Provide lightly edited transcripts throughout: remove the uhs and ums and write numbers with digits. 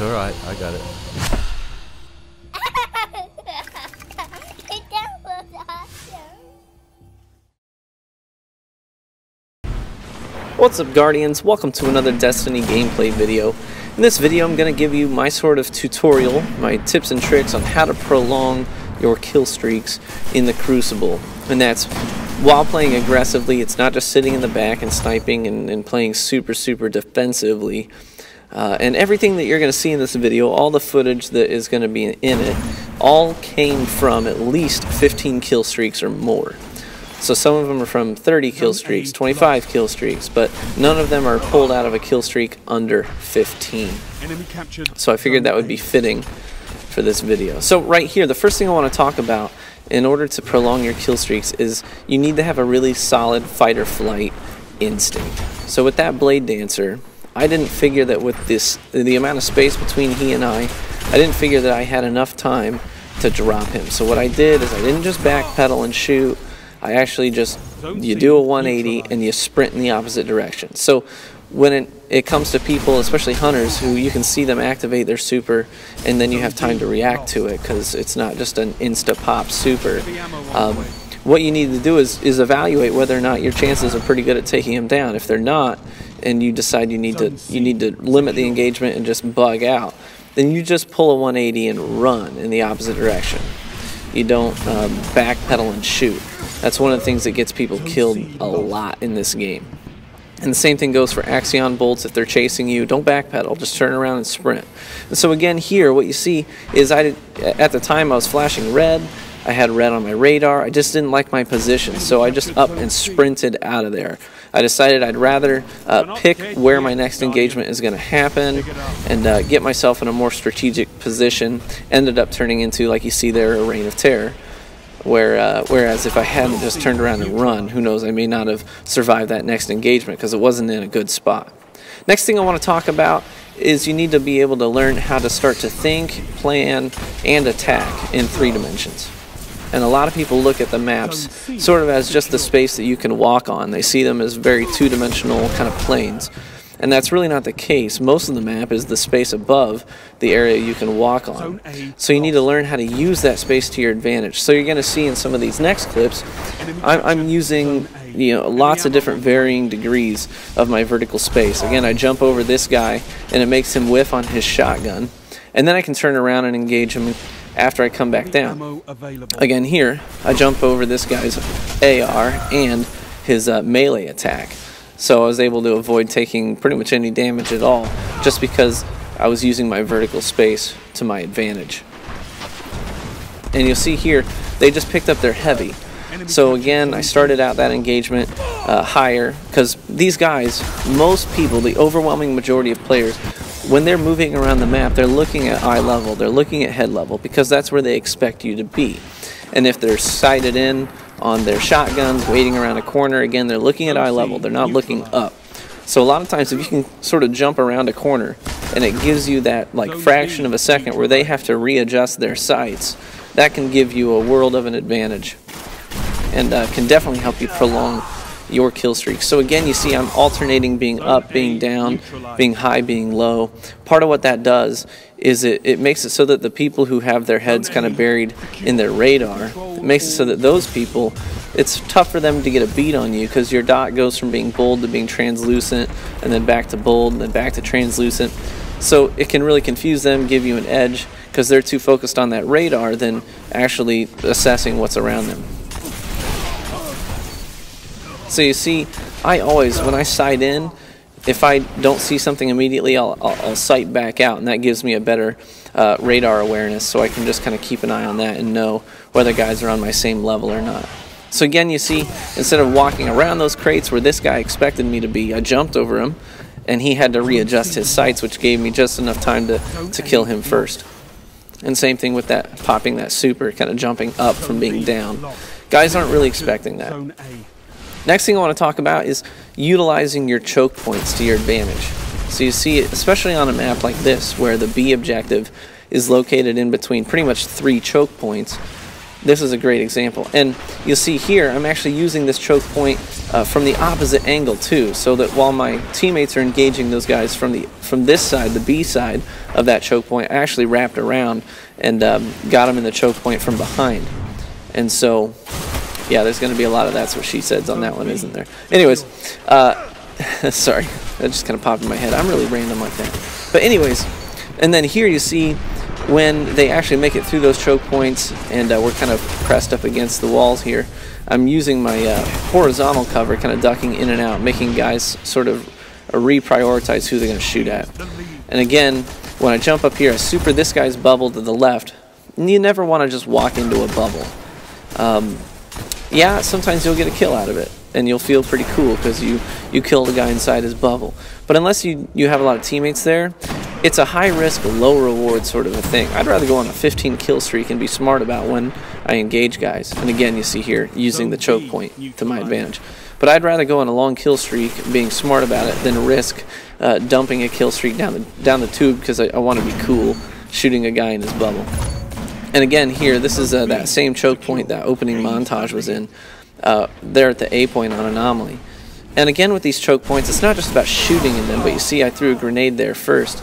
alright, I got it. What's up, Guardians? Welcome to another Destiny gameplay video. In this video I'm going to give you my sort of tutorial, my tips and tricks on how to prolong your kill streaks in the Crucible. And that's while playing aggressively. It's not just sitting in the back and sniping and playing super defensively. And everything that you're going to see in this video, all the footage that is going to be in it, all came from at least 15 kill streaks or more. So some of them are from 30 kill streaks, 25 kill streaks, but none of them are pulled out of a kill streak under 15. So I figured that would be fitting for this video. So right here, the first thing I want to talk about in order to prolong your kill streaks is you need to have a really solid fight or flight instinct. So with that Blade Dancer, I didn't figure that with the amount of space between he and I didn't figure that I had enough time to drop him. So what I did is I didn't just backpedal and shoot. I actually just, you do a 180 and you sprint in the opposite direction. So when it comes to people, especially hunters, who you can see them activate their super and then you have time to react to it because it's not just an insta-pop super. What you need to do is evaluate whether or not your chances are pretty good at taking him down. If they're not, and you decide you need to limit the engagement and just bug out, then you just pull a 180 and run in the opposite direction. You don't backpedal and shoot. That's one of the things that gets people killed a lot in this game. And the same thing goes for Axion bolts. If they're chasing you, don't backpedal, just turn around and sprint. And so again here, what you see is at the time I was flashing red. I had red on my radar. I just didn't like my position, so I just up and sprinted out of there. I decided I'd rather pick where my next engagement is going to happen and get myself in a more strategic position. Ended up turning into, like you see there, a Reign of Terror. Whereas if I hadn't just turned around and run, who knows, I may not have survived that next engagement because it wasn't in a good spot. Next thing I want to talk about is you need to be able to learn how to start to think, plan, and attack in 3 dimensions. And a lot of people look at the maps sort of as just the space that you can walk on. They see them as very 2-dimensional kind of planes. And that's really not the case. Most of the map is the space above the area you can walk on. So you need to learn how to use that space to your advantage. So you're going to see in some of these next clips, I'm using lots of different varying degrees of my vertical space. Again, I jump over this guy and it makes him whiff on his shotgun. And then I can turn around and engage him after I come back down. Again here, I jump over this guy's AR and his melee attack. So I was able to avoid taking pretty much any damage at all just because I was using my vertical space to my advantage. And you'll see here, they just picked up their heavy. So again, I started out that engagement higher because these guys, most people, the overwhelming majority of players, when they're moving around the map, they're looking at eye level, they're looking at head level because that's where they expect you to be. And if they're sighted in on their shotguns, waiting around a corner, again, they're looking at eye level, they're not looking up. So a lot of times if you can sort of jump around a corner and it gives you that like fraction of a second where they have to readjust their sights, that can give you a world of an advantage and can definitely help you prolong your kill streak. So again, you see I'm alternating being up, being down, being high, being low. Part of what that does is it makes it so that the people who have their heads kind of buried in their radar, it makes it so that those people, it's tough for them to get a beat on you because your dot goes from being bold to being translucent and then back to bold and then back to translucent. So it can really confuse them, give you an edge because they're too focused on that radar than actually assessing what's around them. So you see, I always, when I sight in, if I don't see something immediately, I'll sight back out, and that gives me a better radar awareness, so I can just kind of keep an eye on that and know whether guys are on my same level or not. So again, you see, instead of walking around those crates where this guy expected me to be, I jumped over him, and he had to readjust his sights, which gave me just enough time to kill him first. And same thing with that, popping that super, kind of jumping up from being down. Guys aren't really expecting that. Next thing I want to talk about is utilizing your choke points to your advantage. So you see, especially on a map like this, where the B objective is located in between pretty much 3 choke points, this is a great example. And you'll see here, I'm actually using this choke point from the opposite angle too, so that while my teammates are engaging those guys from this side, the B side of that choke point, I actually wrapped around and got them in the choke point from behind. And so, yeah, there's going to be a lot of that's what she says on that one, isn't there? Anyways, sorry, that just kind of popped in my head. I'm really random like that. But anyways, and then here you see when they actually make it through those choke points and we're kind of pressed up against the walls here, I'm using my horizontal cover, kind of ducking in and out, making guys sort of reprioritize who they're going to shoot at. And again, when I jump up here, I super this guy's bubble to the left. And you never want to just walk into a bubble. Yeah, sometimes you'll get a kill out of it, and you'll feel pretty cool because you killed a guy inside his bubble. But unless you have a lot of teammates there, it's a high-risk, low-reward sort of a thing. I'd rather go on a 15 kill streak and be smart about when I engage guys. And again, you see here, using the choke point to my advantage. But I'd rather go on a long kill streak, being smart about it, than risk dumping a kill streak down the tube because I want to be cool shooting a guy in his bubble. And again, here, this is that same choke point that opening montage was in, there at the A point on Anomaly. And again, with these choke points, it's not just about shooting in them, but you see I threw a grenade there first.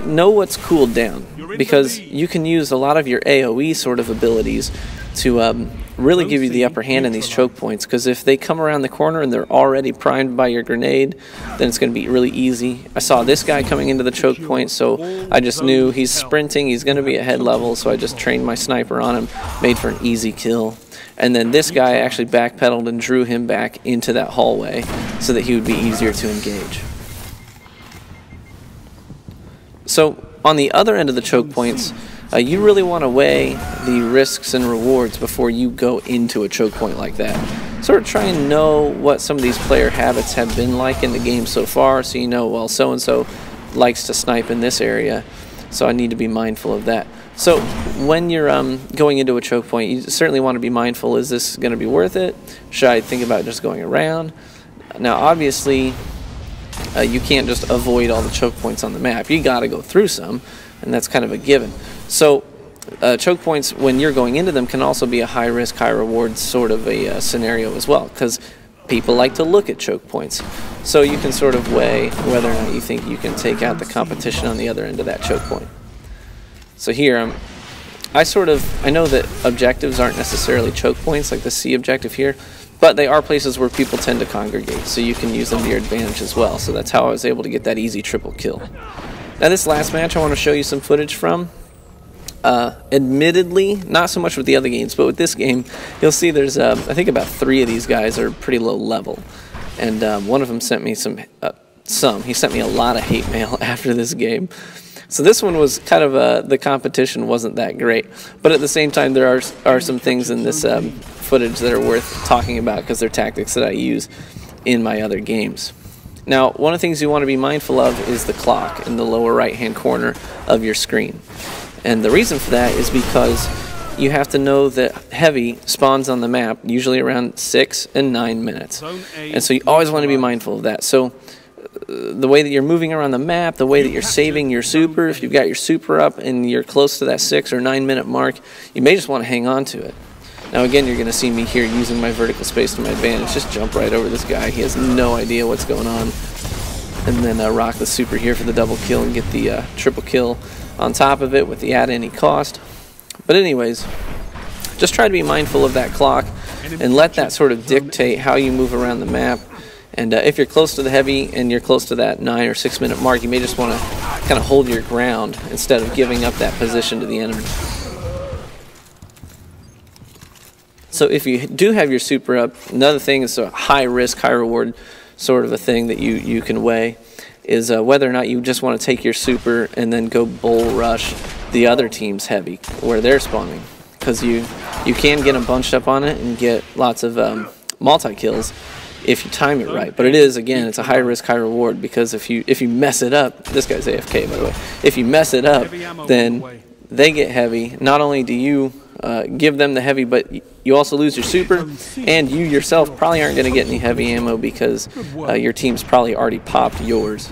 Know what's cooled down, because you can use a lot of your AoE sort of abilities to really give you the upper hand in these choke points, because if they come around the corner and they're already primed by your grenade, then it's going to be really easy. I saw this guy coming into the choke point, so I just knew he's sprinting, he's going to be at head level, so I just trained my sniper on him, made for an easy kill. And then this guy actually backpedaled and drew him back into that hallway so that he would be easier to engage. So on the other end of the choke points, you really want to weigh the risks and rewards before you go into a choke point like that. Sort of try and know what some of these player habits have been like in the game so far, so you know, well, so-and-so likes to snipe in this area, so I need to be mindful of that. So when you're going into a choke point, you certainly want to be mindful, is this going to be worth it? Should I think about just going around? Now, obviously, you can't just avoid all the choke points on the map. You got to go through some, and that's kind of a given. So choke points, when you're going into them, can also be a high-risk, high-reward sort of a scenario as well, because people like to look at choke points. So you can sort of weigh whether or not you think you can take out the competition on the other end of that choke point. So here, I know that objectives aren't necessarily choke points, like the C objective here, but they are places where people tend to congregate, so you can use them to your advantage as well. So that's how I was able to get that easy triple kill. Now this last match I want to show you some footage from. Admittedly, not so much with the other games, but with this game, you'll see there's, I think about 3 of these guys are pretty low level. And one of them sent me he sent me a lot of hate mail after this game. So this one was kind of, the competition wasn't that great. But at the same time, there are some things in this footage that are worth talking about because they're tactics that I use in my other games. Now, one of the things you want to be mindful of is the clock in the lower right-hand corner of your screen. And the reason for that is because you have to know that heavy spawns on the map usually around 6 and 9 minutes. And so you always want to be mindful of that. So the way that you're moving around the map, the way that you're saving your super, if you've got your super up and you're close to that 6 or 9 minute mark, you may just want to hang on to it. Now again, you're going to see me here using my vertical space to my advantage. Just jump right over this guy. He has no idea what's going on. And then rock the super here for the double kill and get the triple kill on top of it with the at any cost. But anyways, just try to be mindful of that clock and let that sort of dictate how you move around the map. And if you're close to the heavy and you're close to that 9 or 6 minute mark, you may just want to kind of hold your ground instead of giving up that position to the enemy. So if you do have your super up, another thing is a high risk, high reward sort of a thing that you can weigh is whether or not you just want to take your super and then go bull rush the other team's heavy where they're spawning, because you can get them bunched up on it and get lots of multi-kills if you time it right. But it is, again, it's a high risk, high reward, because if you mess it up, this guy's AFK by the way, if you mess it up, then they get heavy. Not only do you give them the heavy, but you also lose your super, and you yourself probably aren't going to get any heavy ammo because your team's probably already popped yours.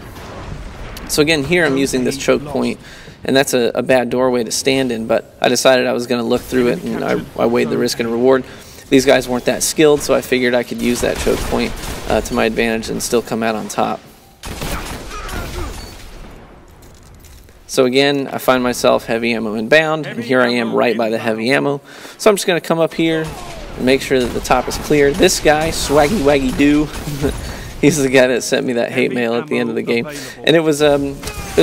So again, here I'm using this choke point and that's a bad doorway to stand in, but I decided I was going to look through it, and I weighed the risk and reward. These guys weren't that skilled, so I figured I could use that choke point to my advantage and still come out on top. So again, I find myself heavy ammo inbound, and here I am right by the heavy ammo. So I'm just going to come up here and make sure that the top is clear. This guy, Swaggy Waggy Doo, he's the guy that sent me that hate mail at the end of the game. And it was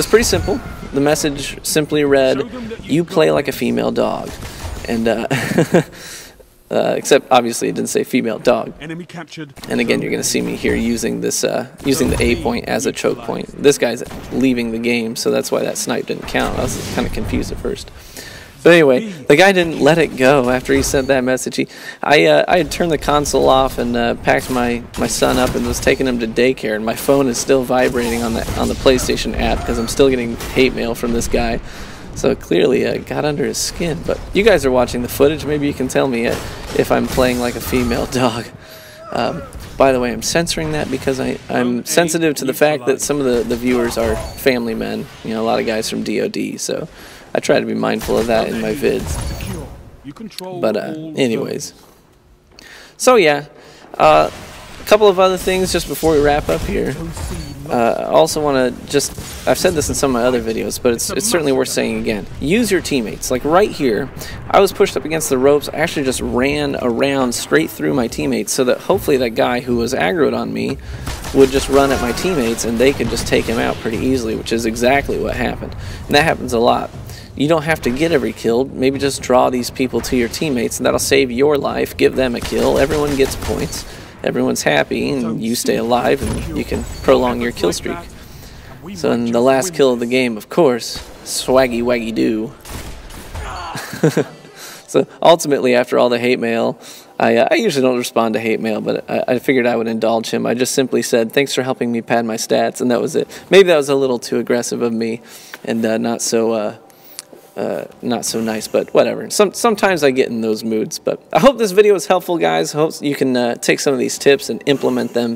pretty simple. The message simply read, "You play like a female dog." And except obviously it didn't say female dog. Enemy captured. And again, you're going to see me here using this using the A point as a choke point. This guy's leaving the game, so that's why that snipe didn't count. I was kind of confused at first. But anyway, the guy didn't let it go after he sent that message. I had turned the console off and packed my son up and was taking him to daycare, and my phone is still vibrating on the PlayStation app because I'm still getting hate mail from this guy. So clearly got under his skin. But you guys are watching the footage. Maybe you can tell me if I'm playing like a female dog. By the way, I'm censoring that because I'm sensitive to the fact that some of the viewers are family men. You know, a lot of guys from DOD. So I try to be mindful of that in my vids. But anyways. So yeah. A couple of other things just before we wrap up here. I also want to I've said this in some of my other videos, but it's certainly worth saying again. Use your teammates. Like right here, I was pushed up against the ropes. I actually just ran around straight through my teammates so that hopefully that guy who was aggroed on me would just run at my teammates and they could just take him out pretty easily, which is exactly what happened. And that happens a lot. You don't have to get every kill. Maybe just draw these people to your teammates, and that'll save your life. Give them a kill. Everyone gets points. Everyone's happy, and you stay alive, and you can prolong your kill streak. So in the last kill of the game, of course, Swaggy Waggy Doo. So ultimately, after all the hate mail, I usually don't respond to hate mail, but I figured I would indulge him. I just simply said, "Thanks for helping me pad my stats," and that was it. Maybe that was a little too aggressive of me, and not so nice, but whatever. Sometimes I get in those moods. But I hope this video was helpful, guys. I hope you can take some of these tips and implement them